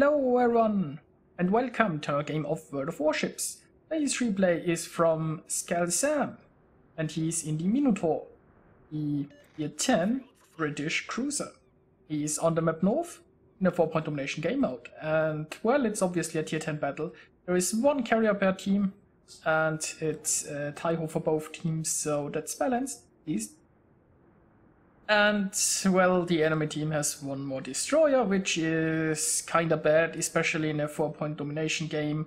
Hello everyone, and welcome to our game of World of Warships. Today's replay is from Skalzam, and he's in the Minotaur, the Tier 10 British cruiser. He's on the map North in a 4-point domination game mode, and well, it's obviously a Tier 10 battle. There is one carrier per team, and it's Taiho for both teams, so that's balanced, at least. And, well, the enemy team has one more destroyer, which is kinda bad, especially in a 4-point domination game,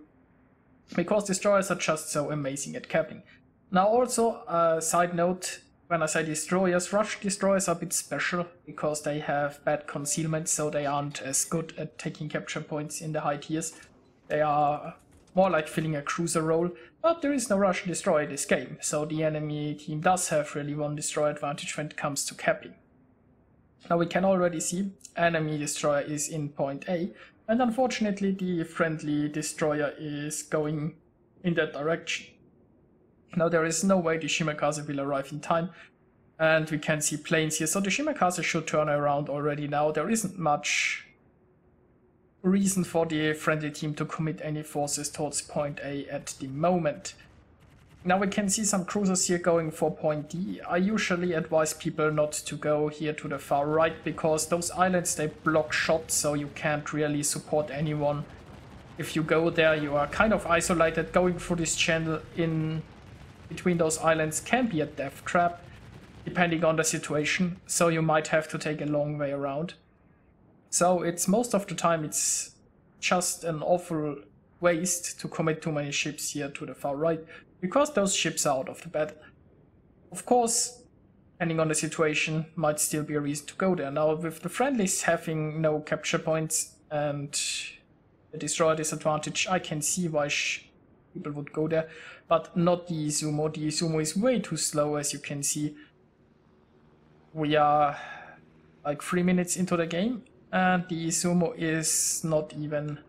because destroyers are just so amazing at capping. Now also, a side note, when I say destroyers, rush destroyers are a bit special, because they have bad concealment, so they aren't as good at taking capture points in the high tiers. They are more like filling a cruiser role, but there is no Russian destroyer in this game, so the enemy team does have really one destroyer advantage when it comes to capping. Now we can already see enemy destroyer is in point A, and unfortunately the friendly destroyer is going in that direction. Now there is no way the Shimakaze will arrive in time, and we can see planes here, so the Shimakaze should turn around already now. There isn't much reason for the friendly team to commit any forces towards point A at the moment. Now we can see some cruisers here going for point D. I usually advise people not to go here to the far right, because those islands, they block shots, so you can't really support anyone. If you go there, you are kind of isolated. Going through this channel in between those islands can be a death trap, depending on the situation, so you might have to take a long way around. So it's most of the time it's just an awful waste to commit too many ships here to the far right, because those ships are out of the battle. Of course, depending on the situation, might still be a reason to go there. Now, with the friendlies having no capture points and the destroyer disadvantage, I can see why people would go there, but not the Izumo. The Izumo is way too slow, as you can see. We are like 3 minutes into the game, and the Izumo is not even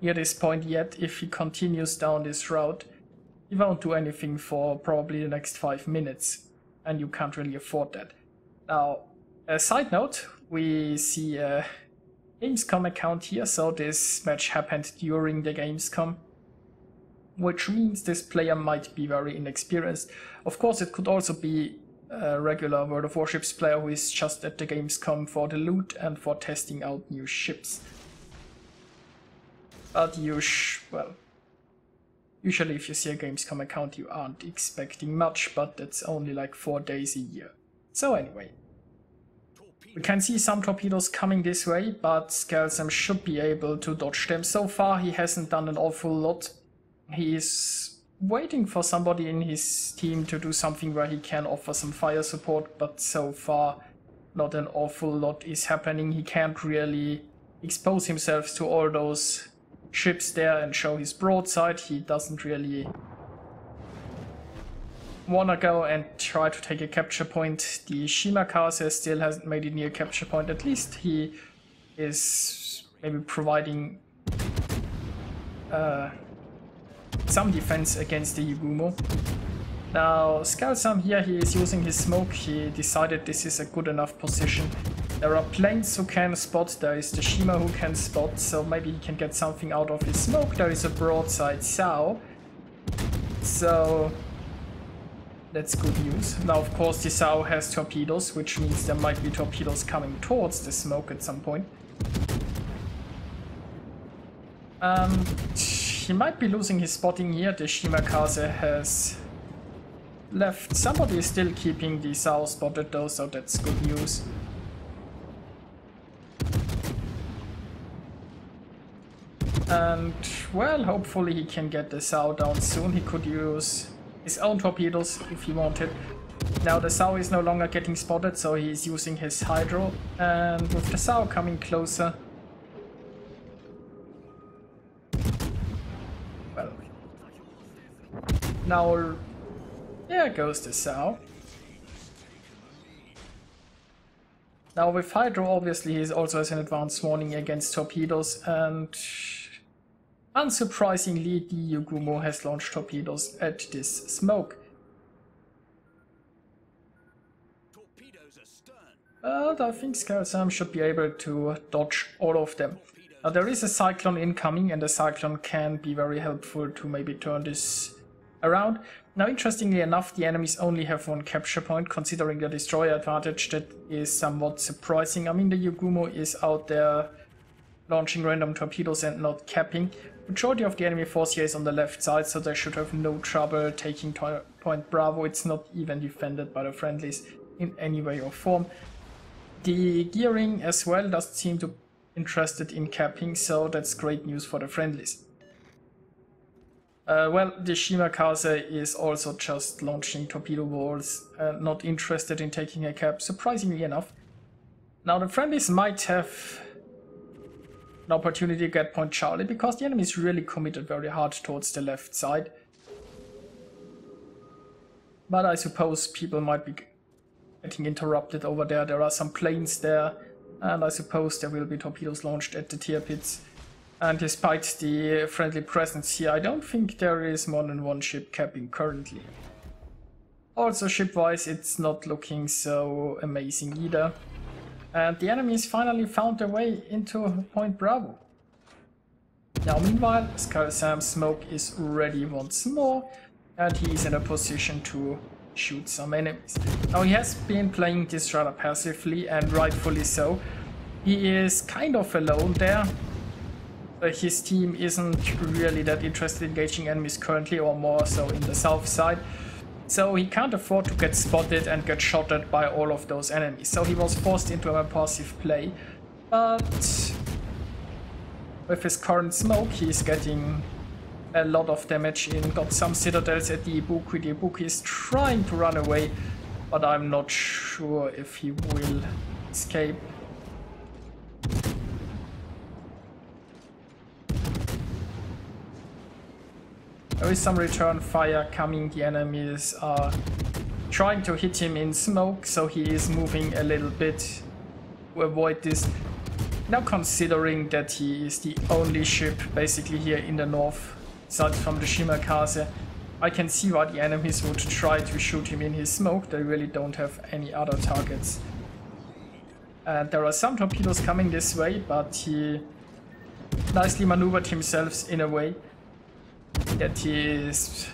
near this point yet. If he continues down this route, he won't do anything for probably the next 5 minutes, and you can't really afford that. Now, a side note, we see a Gamescom account here, so this match happened during the Gamescom, which means this player might be very inexperienced. Of course, it could also be a regular World of Warships player who is just at the Gamescom for the loot and for testing out new ships. But usually if you see a Gamescom account, you aren't expecting much, but that's only like 4 days a year. So anyway, we can see some torpedoes coming this way, but Skalzam should be able to dodge them. So far he hasn't done an awful lot. He's waiting for somebody in his team to do something where he can offer some fire support, but so far not an awful lot is happening. He can't really expose himself to all those ships there and show his broadside. He doesn't really wanna go and try to take a capture point. The Shimakaze still hasn't made it near capture point. At least he is maybe providing some defense against the Izumo. Now Skalzam here, he is using his smoke. He decided this is a good enough position. There are planes who can spot, there is the Shima who can spot, so maybe he can get something out of his smoke. There is a broadside SAO, so that's good news. Now of course the SAO has torpedoes, which means there might be torpedoes coming towards the smoke at some point. He might be losing his spotting here. The Shimakaze has left. Somebody is still keeping the SAO spotted though, so that's good news. And, well, hopefully he can get the SAO down soon. He could use his own torpedoes if he wanted. Now the SAO is no longer getting spotted, so he's using his hydro. And with the SAO coming closer, well, now there goes the SAO. Now with hydro, obviously he also has an advanced warning against torpedoes, and unsurprisingly, the Izumo has launched torpedoes at this smoke. But I think Skalzam should be able to dodge all of them. Now there is a Cyclone incoming, and the Cyclone can be very helpful to maybe turn this around. Now interestingly enough, the enemies only have one capture point, considering the destroyer advantage. That is somewhat surprising. I mean, the Yugumo is out there launching random torpedoes and not capping. Majority of the enemy force here is on the left side, so they should have no trouble taking Point Bravo. It's not even defended by the friendlies in any way or form. The gearing as well doesn't seem to be interested in capping, so that's great news for the friendlies. Well, the Shimakaze is also just launching torpedo balls, not interested in taking a cap, surprisingly enough. Now the friendlies might have an opportunity to get Point Charlie, because the enemy is really committed very hard towards the left side. But I suppose people might be getting interrupted over there. There are some planes there, and I suppose there will be torpedoes launched at the tier pits. And despite the friendly presence here, I don't think there is more than one ship capping currently. Also ship-wise, it's not looking so amazing either. And the enemies finally found their way into Point Bravo. Now meanwhile, Skalzam's smoke is ready once more, and he is in a position to shoot some enemies. Now he has been playing this rather passively, and rightfully so. He is kind of alone there. His team isn't really that interested in engaging enemies currently, or more so in the south side. So he can't afford to get spotted and get shot at by all of those enemies. So he was forced into a passive play. But with his current smoke, he's getting a lot of damage in. Got some citadels at the Ibuki. The Ibuki is trying to run away, but I'm not sure if he will escape. There is some return fire coming. The enemies are trying to hit him in smoke, so he is moving a little bit to avoid this. Now considering that he is the only ship basically here in the north side from the Shimakaze, I can see why the enemies would try to shoot him in his smoke. They really don't have any other targets. And there are some torpedoes coming this way, but he nicely maneuvered himself in a way that he is,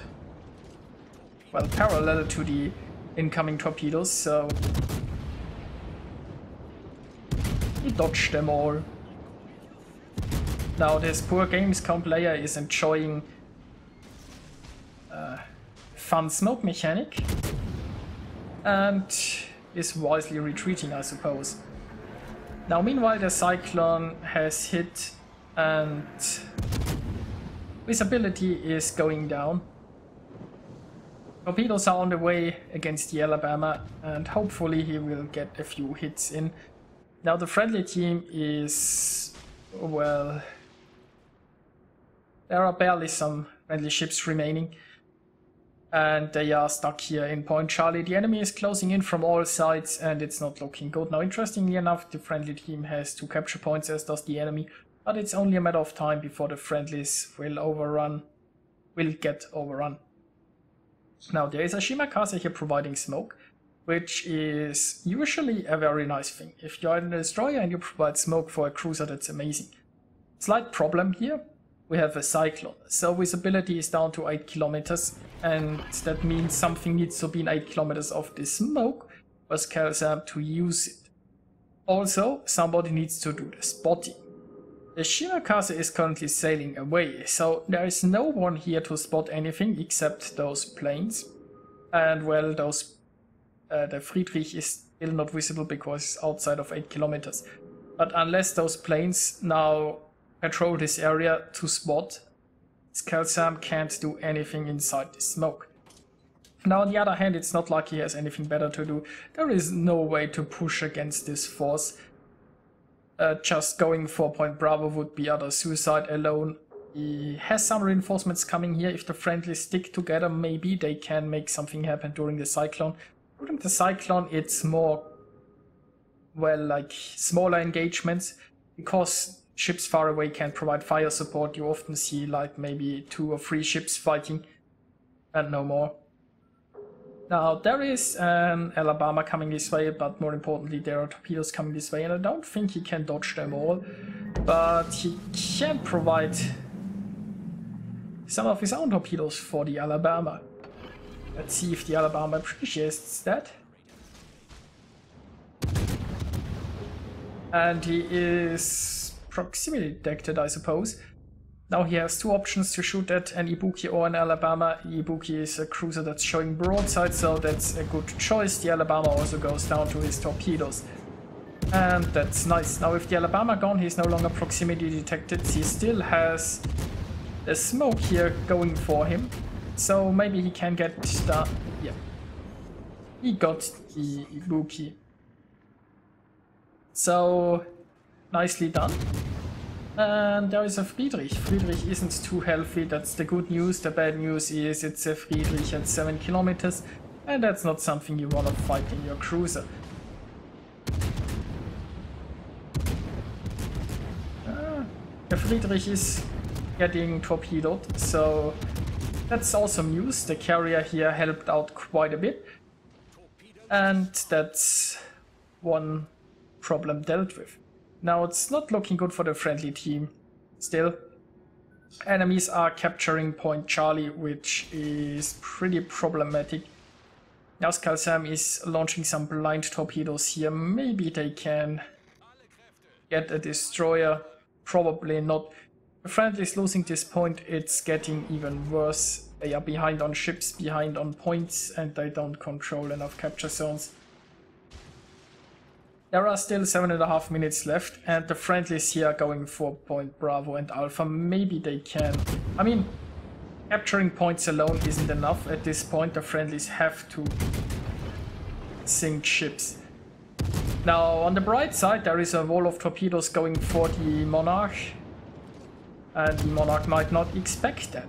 well, parallel to the incoming torpedoes, so he dodged them all. Now this poor Gamescom player is enjoying fun smoke mechanic and is wisely retreating, I suppose. Now meanwhile the Cyclone has hit and visibility is going down. Torpedoes are on the way against the Alabama, and hopefully he will get a few hits in. Now the friendly team is, well, there are barely some friendly ships remaining, and they are stuck here in Point Charlie. The enemy is closing in from all sides, and it's not looking good. Now interestingly enough, the friendly team has 2 capture points, as does the enemy. But it's only a matter of time before the friendlies will get overrun. Now there is a Shimakaze here providing smoke, which is usually a very nice thing. If you're in a destroyer and you provide smoke for a cruiser, that's amazing. Slight problem here, we have a Cyclone. So visibility is down to 8 kilometers, and that means something needs to be in 8 kilometers of this smoke for Skalzam to use it. Also, somebody needs to do the spotting. The Shimakaze is currently sailing away, so there is no one here to spot anything except those planes. And well, the Friedrich is still not visible because it's outside of 8 kilometers. But unless those planes now patrol this area to spot, Skalzam can't do anything inside the smoke. Now on the other hand, it's not like he has anything better to do. There is no way to push against this force. Just going for Point Bravo would be utter suicide alone. He has some reinforcements coming here. If the friendlies stick together, maybe they can make something happen during the Cyclone. During the Cyclone, it's more, well, like smaller engagements. Because ships far away can't provide fire support, you often see like maybe 2 or 3 ships fighting and no more. Now there is an Alabama coming this way, but more importantly there are torpedoes coming this way, and I don't think he can dodge them all. but he can provide some of his own torpedoes for the Alabama. Let's see if the Alabama appreciates that. And he is proximity detected, I suppose. Now he has two options to shoot at an Ibuki or an Alabama. Ibuki is a cruiser that's showing broadside, so that's a good choice. The Alabama also goes down to his torpedoes. And that's nice. Now with the Alabama gone, he's no longer proximity detected. He still has the smoke here going for him. So maybe he can get the... yeah. He got the Ibuki. So, nicely done. And there is a Friedrich. Friedrich isn't too healthy, that's the good news. The bad news is it's a Friedrich at 7 kilometers, and that's not something you want to fight in your cruiser. The Friedrich is getting torpedoed, so that's awesome news. The carrier here helped out quite a bit, and that's one problem dealt with. Now it's not looking good for the friendly team. Still, enemies are capturing Point Charlie, which is pretty problematic. Now Skalzam is launching some blind torpedoes here. Maybe they can get a destroyer. Probably not. The friendly is losing this point. It's getting even worse. They are behind on ships, behind on points, and they don't control enough capture zones. There are still 7.5 minutes left, and the friendlies here are going for Point Bravo and Alpha. Maybe they can... I mean, capturing points alone isn't enough at this point. The friendlies have to sink ships. Now, on the bright side, there is a wall of torpedoes going for the Monarch. And the Monarch might not expect that.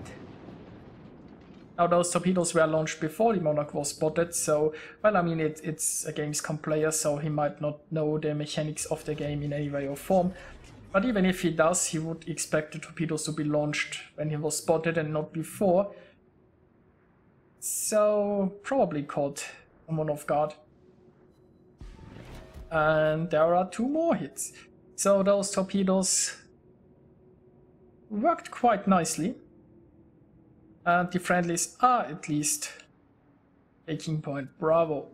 Now, those torpedoes were launched before the Monarch was spotted, so, well, I mean, it's a Gamescom player, so he might not know the mechanics of the game in any way or form. But even if he does, he would expect the torpedoes to be launched when he was spotted and not before. So, probably caught someone off guard. And there are 2 more hits. So, those torpedoes worked quite nicely. And the friendlies are at least taking Point Bravo.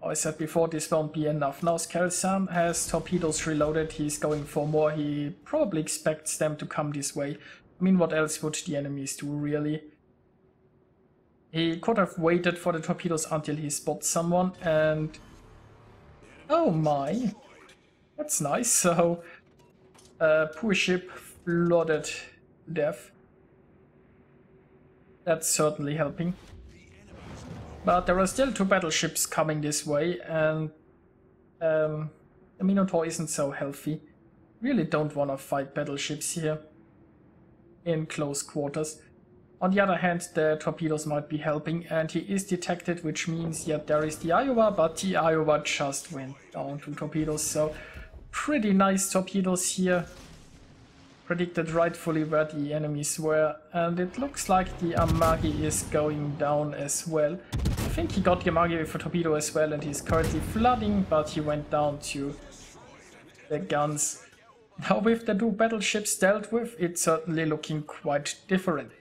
I said before, this won't be enough. Now Skalzam has torpedoes reloaded. He's going for more. He probably expects them to come this way. I mean, what else would the enemies do, really? He could have waited for the torpedoes until he spots someone, and... oh my! That's nice. So, poor ship flooded to death. That's certainly helping. But there are still 2 battleships coming this way, and the Minotaur isn't so healthy. Really don't want to fight battleships here in close quarters. On the other hand, the torpedoes might be helping, and he is detected, which means, yeah, there is the Iowa, but the Iowa just went down to torpedoes, so pretty nice torpedoes here. Predicted rightfully where the enemies were, and it looks like the Amagi is going down as well. I think he got the Amagi with a torpedo as well, and he's currently flooding, but he went down to the guns. Now with the 2 battleships dealt with, it's certainly looking quite different.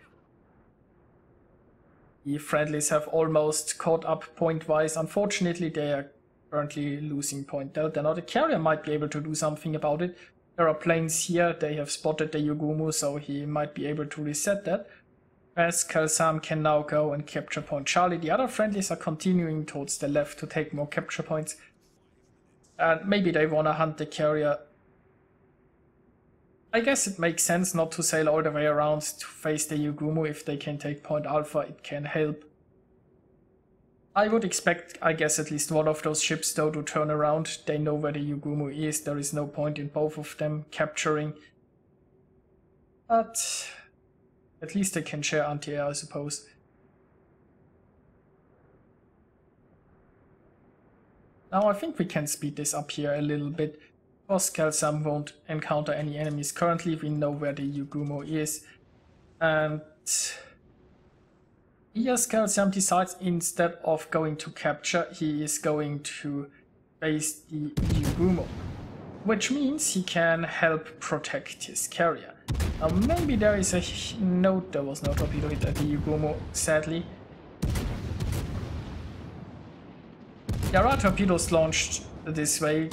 The friendlies have almost caught up point-wise. Unfortunately, they are currently losing point delta. Now the carrier might be able to do something about it. There are planes here, they have spotted the Yugumu, so he might be able to reset that. As Skalzam can now go and capture Point Charlie. The other friendlies are continuing towards the left to take more capture points. And maybe they want to hunt the carrier. I guess it makes sense not to sail all the way around to face the Yugumu. If they can take Point Alpha, it can help. I would expect, I guess, at least one of those ships though to turn around. They know where the Yugumu is. There is no point in both of them capturing. But at least they can share anti-air, I suppose. Now I think we can speed this up here a little bit. Because Skalzam won't encounter any enemies currently. We know where the Yugumu is. And here Skalzam decides, instead of going to capture, he is going to base the Yugumo, which means he can help protect his carrier. Now maybe there is a note, there was no torpedo hit at the Yugumo, sadly. There are torpedoes launched this way,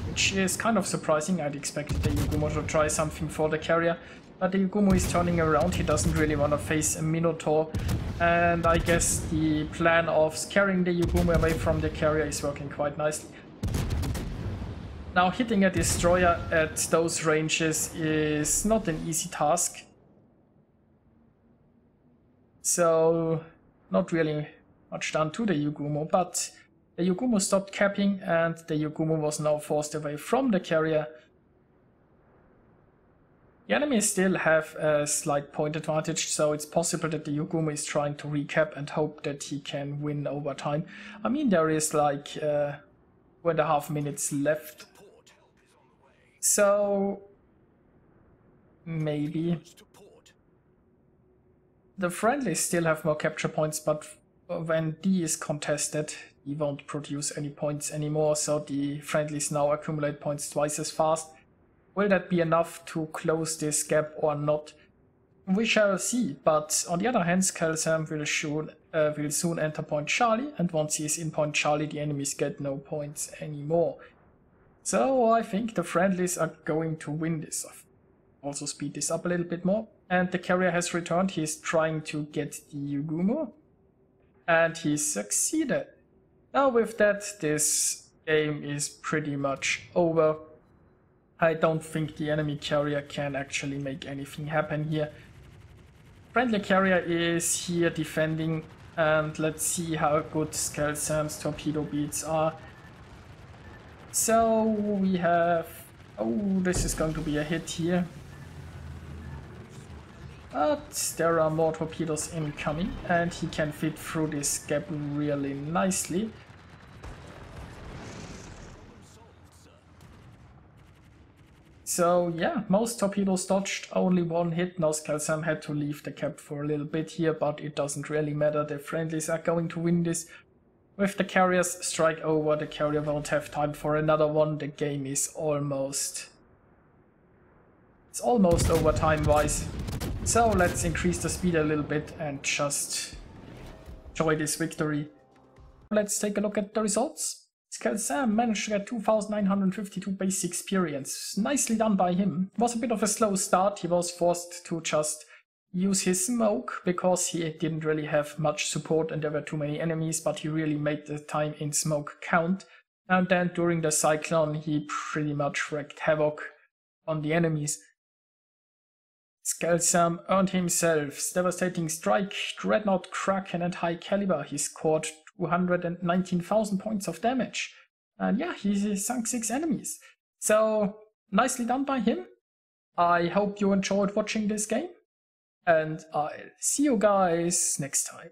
which is kind of surprising. I'd expected the Yugumo to try something for the carrier, but the Yugumo is turning around. He doesn't really want to face a Minotaur, and I guess the plan of scaring the Yugumo away from the carrier is working quite nicely. Now hitting a destroyer at those ranges is not an easy task, so not really much done to the Yugumo, but the Yugumo stopped capping and the Yugumo was now forced away from the carrier. The enemies still have a slight point advantage, so it's possible that the Yugumo is trying to recap and hope that he can win over time. I mean, there is like 2.5 minutes left, so maybe. The friendlies still have more capture points, but when D is contested, he won't produce any points anymore, so the friendlies now accumulate points twice as fast. Will that be enough to close this gap or not? We shall see, but on the other hand, Skalzam will soon enter Point Charlie, and once he is in Point Charlie, the enemies get no points anymore. So I think the friendlies are going to win this. Also speed this up a little bit more. And the carrier has returned. He is trying to get the Yugumo, and he succeeded. Now with that, this game is pretty much over. I don't think the enemy carrier can actually make anything happen here. Friendly carrier is here defending, and let's see how good Skalzam's torpedo beats are. So we have... oh, this is going to be a hit here. But there are more torpedoes incoming, and he can fit through this gap really nicely. So yeah, most torpedoes dodged, only one hit. Now Skalzam had to leave the cap for a little bit here, but it doesn't really matter. The friendlies are going to win this. With the carrier's strike over, the carrier won't have time for another one. The game is almost... it's almost over time-wise. So let's increase the speed a little bit and just enjoy this victory. Let's take a look at the results. Skalzam managed to get 2,952 base experience. Nicely done by him. It was a bit of a slow start. He was forced to just use his smoke because he didn't really have much support and there were too many enemies, but he really made the time in smoke count. And then during the Cyclone, he pretty much wreaked havoc on the enemies. Skalzam earned himself Devastating Strike, Dreadnought, Kraken and High Caliber. He scored 219,000 points of damage. And yeah, he sunk 6 enemies. So, nicely done by him. I hope you enjoyed watching this game. And I'll see you guys next time.